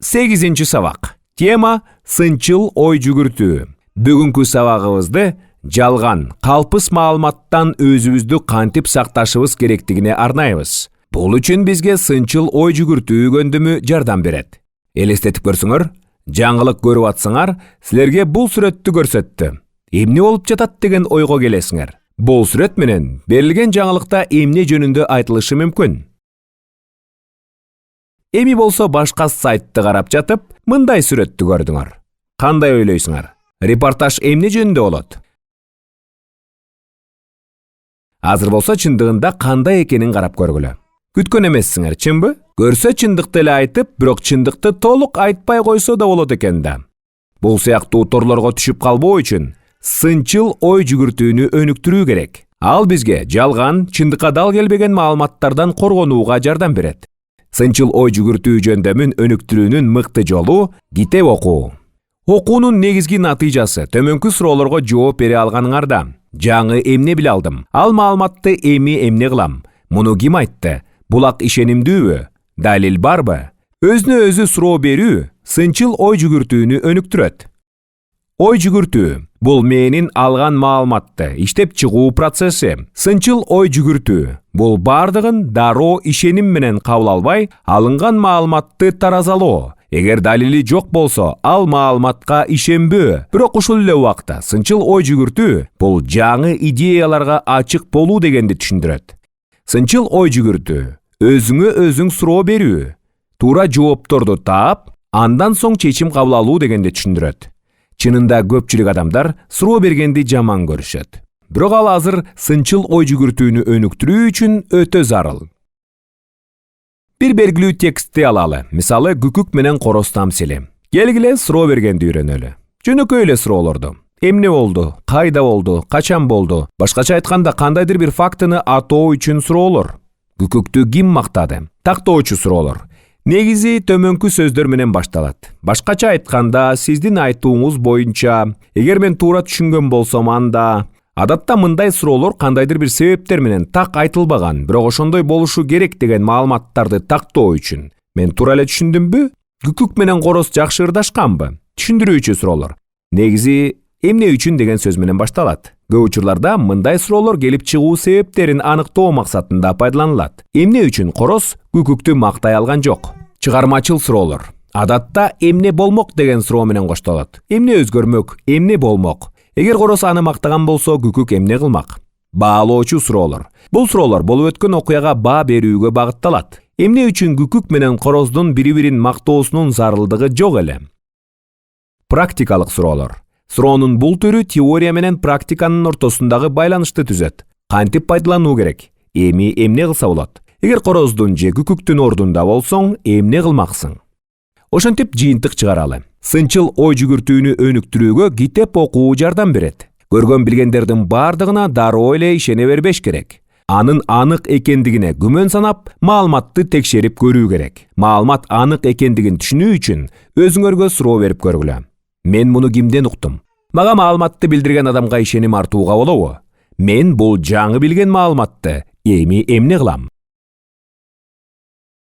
8-ci сабак. Тема сынчыл ой жүгүртүү. Бүгүнкү сабагыбызды жалган, калпыс маалыматтан өзүбүздү кантип сакташыбыз керектигине арнайбыз. Бул үчүн бизге сынчыл ой жүгүртүү көндүмү жардам берет. Элестетип көрсөңөр, жаңылык көрүп атсаңар, силерге бул сүрөттү көрсөттү. Эмне болуп жатат деген ойго келесиңер. Бул сүрөт менен берилген жаңылыкта эмне жөнүндө айтылышы мүмкүн? Эми болсо башка сайтты карап жатып, мындай сүрөттү көрдүңөр. Кандай ойлойсуңар? Репортаж эмне жөнүндө болот? Азыр болсо чындыгында кандай экенин карап көргүлө. Күткөн эмессиңер, чынбы? Көрсө чындыкты эле айтып, бирок чындыкты толук айтпай койсо да болот экен да. Бул сыяктуу торлорго түшүп калбоо үчүн сынчыл ой жүгүртүүнү өнүктүрүү керек. Ал бизге жалган, чындыкка дал келбеген маалыматтардан коргонууга жардам берет. Сынчыл ой жүгүртүү жөндөмүн өнүктүрүүнүн мыкты жолу китеп окуу. Окуунун негизги натыйжасы төмөнкү суроолорго жооп бере алганыңарда. Жаңы эмне биле алдым? Ал маалыматты эми эмне кылам? Муну ким айтты? Булак ишенимдүүбү? Далил барбы? Өзүнө өзү суроо берүү сынчыл ой жүгүртүүнү өнүктүрөт. Ой жүгүртүү бул менин алган маалыматты иштеп чыгуу процесси. Сынчыл ой жүгүртүү бул бардыгын дароо ишеним менен кабыл албай, алынган маалыматты таразалоо. Эгер далили жок болсо, ал маалыматка ишенбөө. Бирок ушул эле убакта сынчыл ой жүгүртүү бул жаңы идеяларга ачык болуу дегенди түшүндүрөт. Сынчыл ой жүгүртүү өзүңө өзүң суроо берүү, туура жоопторду таап, андан соң чечим кабыл алуу дегенди түшүндүрөт. Чынында көпчүлүк адамдар суроо бергенди жаман көрүшөт. Бирок ал азыр сынчыл ой жүгүртүүнү өнүктүрүү үчүн өтө зарыл. Бир белгилүү текстти алалы. Мисалы, күкүк менен короз тамсили. Келгиле суроо бергенди үйрөнөлү. Жөнөкөй эле суроолорду. Эмне болду? Кайда болду? Качан болду? Башкача айтканда, кандайдыр бир фактыны атоо үчүн суроолор. Күкүктү ким мактады? Тактоочу суроолор. Негизи төмөнкү сөздөр менен башталат. Башкача айтканда, сиздин айтууңуз боюнча, эгер мен туура түшүнгөн болсом анда, адатта мындай суроолор кандайдыр бир себептер менен так айтылбаган, бирок ошондой болушу керек деген маалыматтарды тактоо үчүн. Мен туура эле түшүндүмбү? Күкүк менен короз жакшы ырдашканбы? Түшүндүрүүчү суроолор. Негизи эмне үчүн деген сөз менен башталат. Көп учурларда мындай суроолор келип чыгуу себептерин аныктоо максатында пайдаланылат. Эмне үчүн короз күкүктү мактай алган жок? Чыгармачыл суроолор. Адатта эмне болмок деген суроо менен коштолот. Эмне өзгөрмөк? Эмне болмок? Эгер короз аны мактаган болсо, күкүк эмне кылмак? Баалоочу суроолор. Бул суроолор болуп өткөн окуяга баа берүүгө багытталат. Эмне үчүн күкүк менен короздун бири-бирин мактоосунун зарылдыгы жок эле? Практикалык суроолор. Суроонун бул түрү теория менен практиканын ортосундагы байланышты түзөт. Кантип пайдалануу керек? Эми эмне кылса болот? Эгер короздун же күкүктүн ордунда болсоң, эмне кылмаксың? Ошентип жыйынтык чыгаралы. Сынчыл ой жүгүртүүнү өнүктүрүүгө китеп окуу жардам берет. Көргөн билгендердин бардыгына дароо эле ишене бербеш керек. Анын анык экендигине күмөн санап, маалыматты текшерип көрүү керек. Маалымат анык экендигин түшүнүү үчүн өзүңөргө суроо берип көргүлө. Мен муну кимден уктум? Мага маалыматты билдирген адамга ишеним артууга болобу? Мен бул жаңы билген маалыматты эми эмне кылам?